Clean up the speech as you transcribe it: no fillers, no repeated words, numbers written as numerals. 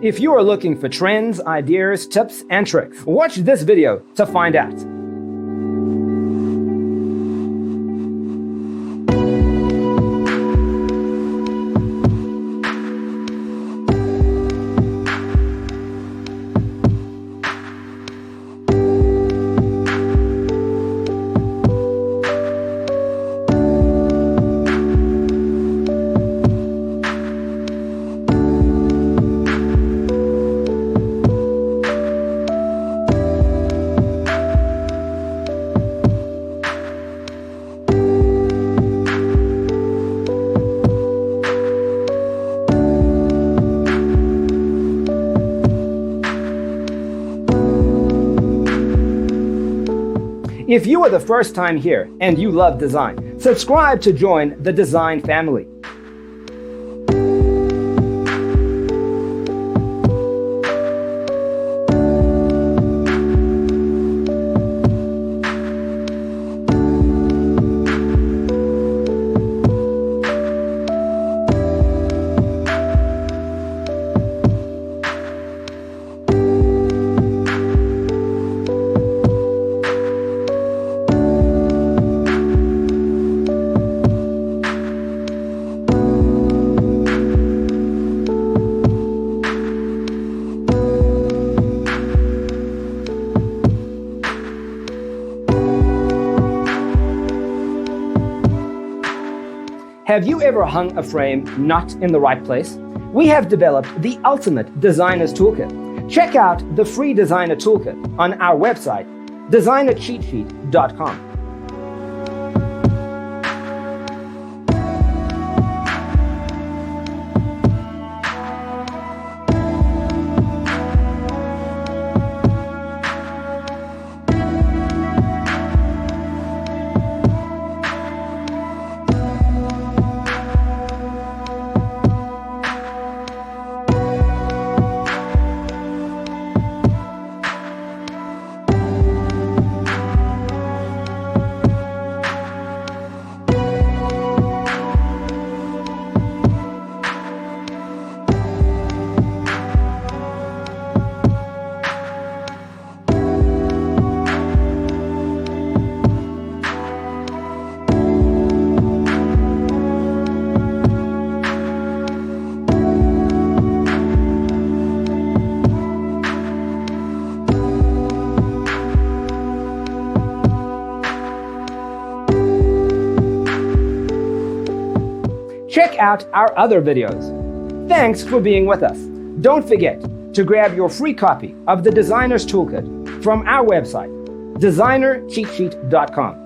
If you are looking for trends, ideas, tips, and tricks, watch this video to find out. If you are the first time here and you love design, subscribe to join the design family. Have you ever hung a frame not in the right place? We have developed the ultimate designer's toolkit. Check out the free designer toolkit on our website, designercheatsheet.com. Check out our other videos. Thanks for being with us. Don't forget to grab your free copy of the Designer's Toolkit from our website, designercheatsheet.com.